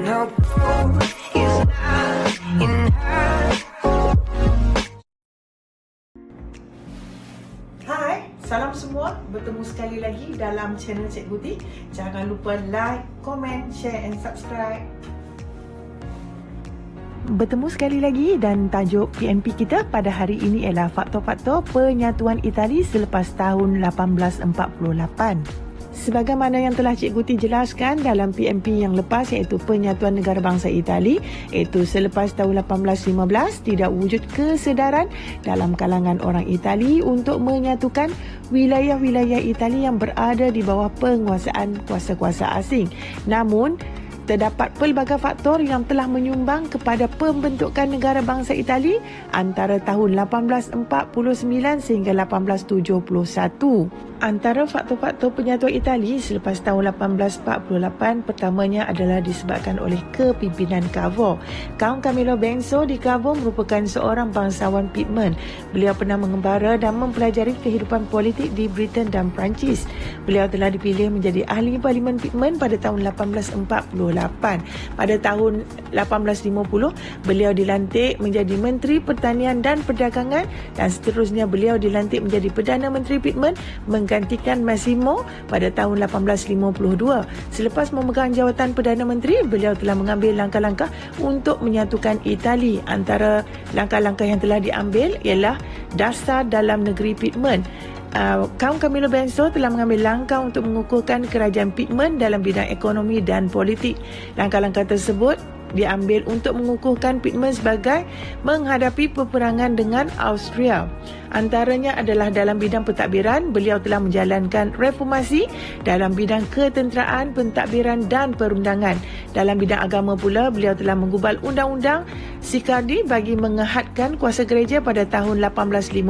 no gold is not enough. Hai, salam semua. Bertemu sekali lagi dalam channel Cikgu T. Jangan lupa like, komen, share and subscribe. Bertemu sekali lagi dan tajuk PMP kita pada hari ini ialah faktor-faktor penyatuan Itali selepas tahun 1848. Sebagaimana yang telah Cikgu T jelaskan dalam PMP yang lepas iaitu penyatuan negara bangsa Itali, iaitu selepas tahun 1815 tidak wujud kesedaran dalam kalangan orang Itali untuk menyatukan wilayah-wilayah Itali yang berada di bawah penguasaan kuasa-kuasa asing. Namun terdapat pelbagai faktor yang telah menyumbang kepada pembentukan negara bangsa Itali antara tahun 1849 sehingga 1871. Antara faktor-faktor penyatuan Itali selepas tahun 1848 pertamanya adalah disebabkan oleh kepimpinan Cavour. Count Camillo Benso di Cavour merupakan seorang bangsawan Pigment. Beliau pernah mengembara dan mempelajari kehidupan politik di Britain dan Perancis. Beliau telah dipilih menjadi ahli Parlimen Pigment pada tahun 1848. Pada tahun 1850, beliau dilantik menjadi Menteri Pertanian dan Perdagangan dan seterusnya beliau dilantik menjadi Perdana Menteri Pigment menggantikan Massimo pada tahun 1852. Selepas memegang jawatan Perdana Menteri, beliau telah mengambil langkah-langkah untuk menyatukan Itali. Antara langkah-langkah yang telah diambil ialah dasar dalam negeri Pigment. Count Camillo Benso telah mengambil langkah untuk mengukuhkan kerajaan Pigment dalam bidang ekonomi dan politik. Langkah-langkah tersebut diambil untuk mengukuhkan Pigment sebagai menghadapi peperangan dengan Austria. Antaranya adalah dalam bidang pentadbiran, beliau telah menjalankan reformasi dalam bidang ketenteraan, pentadbiran dan perundangan. Dalam bidang agama pula, beliau telah menggubal undang-undang Sicardi bagi mengehadkan kuasa gereja pada tahun 1850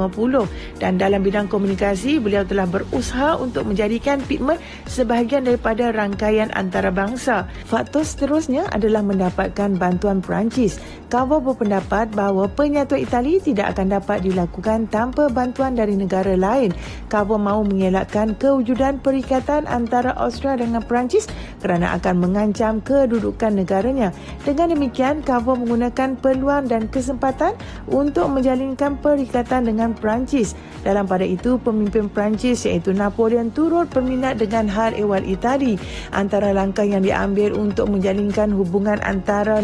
dan dalam bidang komunikasi, beliau telah berusaha untuk menjadikan Pigment sebahagian daripada rangkaian antarabangsa. Faktor seterusnya adalah mendapatkan bantuan Perancis. Cavour berpendapat bahawa penyatuan Itali tidak akan dapat dilakukan tanpa bantuan dari negara lain. Cavour mahu mengelakkan kewujudan perikatan antara Austria dengan Perancis kerana akan mengancam kedudukan negaranya. Dengan demikian, Cavour menggunakan peluang dan kesempatan untuk menjalinkan perikatan dengan Perancis. Dalam pada itu, pemimpin Perancis iaitu Napoleon turut berminat dengan hal ehwal Itali. Antara langkah yang diambil untuk menjalinkan hubungan antara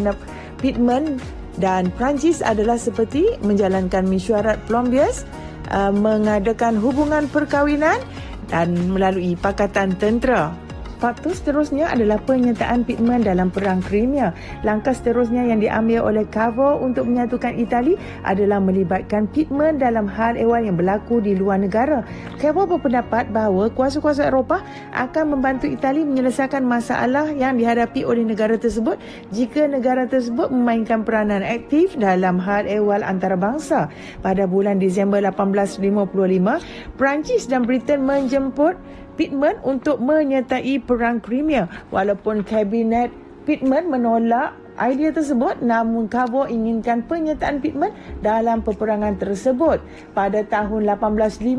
Pigment dan Perancis adalah seperti menjalankan mesyuarat Plombiers, mengadakan hubungan perkahwinan dan melalui pakatan tentera. Faktor seterusnya adalah penyertaan Pigment dalam Perang Crimea. Langkah seterusnya yang diambil oleh Cavour untuk menyatukan Itali adalah melibatkan Pigment dalam hal ehwal yang berlaku di luar negara. Cavour berpendapat bahawa kuasa-kuasa Eropah akan membantu Itali menyelesaikan masalah yang dihadapi oleh negara tersebut jika negara tersebut memainkan peranan aktif dalam hal ehwal antarabangsa. Pada bulan Disember 1855, Perancis dan Britain menjemput Pigment untuk menyertai Perang Crimea. Walaupun kabinet Pigment menolak idea tersebut, namun Cavour inginkan penyertaan Pigment dalam peperangan tersebut. Pada tahun 1855,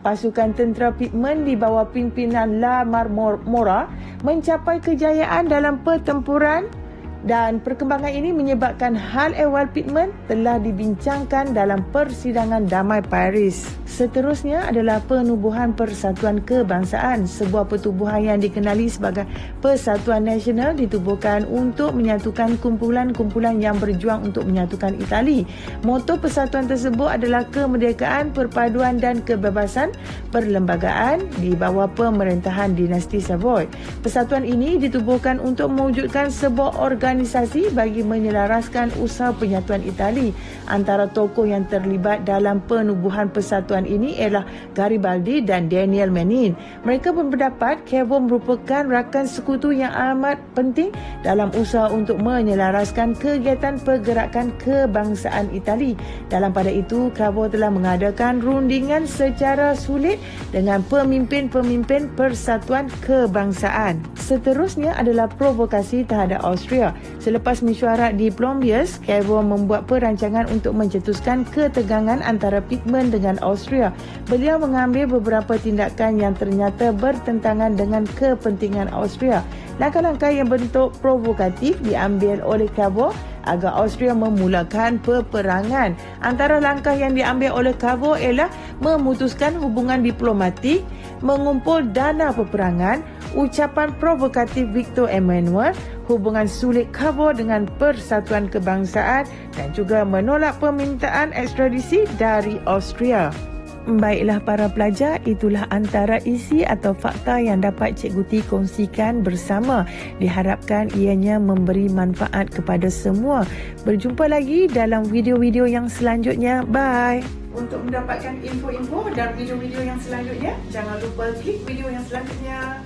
pasukan tentera Pigment di bawah pimpinan La Marmora mencapai kejayaan dalam pertempuran dan perkembangan ini menyebabkan hal ehwal Pigment telah dibincangkan dalam persidangan damai Paris. Seterusnya adalah penubuhan Persatuan Kebangsaan. Sebuah pertubuhan yang dikenali sebagai Persatuan Nasional ditubuhkan untuk menyatukan kumpulan-kumpulan yang berjuang untuk menyatukan Itali. Moto persatuan tersebut adalah kemerdekaan, perpaduan dan kebebasan perlembagaan di bawah pemerintahan dinasti Savoy. Persatuan ini ditubuhkan untuk mewujudkan sebuah organisasi bagi menyelaraskan usaha penyatuan Itali. Antara tokoh yang terlibat dalam penubuhan persatuan ini ialah Garibaldi dan Daniel Manin. Mereka berpendapat Cavour merupakan rakan sekutu yang amat penting dalam usaha untuk menyelaraskan kegiatan pergerakan kebangsaan Itali. Dalam pada itu, Cavour telah mengadakan rundingan secara sulit dengan pemimpin-pemimpin persatuan kebangsaan. Seterusnya adalah provokasi terhadap Austria. Selepas mesyuarat di Plombiers, Cavour membuat perancangan untuk mencetuskan ketegangan antara Pigment dengan Austria. Beliau mengambil beberapa tindakan yang ternyata bertentangan dengan kepentingan Austria. Langkah-langkah yang bentuk provokatif diambil oleh Cavour agar Austria memulakan peperangan. Antara langkah yang diambil oleh Cavour ialah memutuskan hubungan diplomatik, mengumpul dana peperangan, ucapan provokatif Victor Emmanuel, hubungan sulit Cavour dengan Persatuan Kebangsaan dan juga menolak permintaan ekstradisi dari Austria. Baiklah para pelajar, itulah antara isi atau fakta yang dapat Cikgu T kongsikan bersama. Diharapkan ianya memberi manfaat kepada semua. Berjumpa lagi dalam video-video yang selanjutnya. Bye! Untuk mendapatkan info-info dan video-video yang selanjutnya, jangan lupa klik video yang selanjutnya.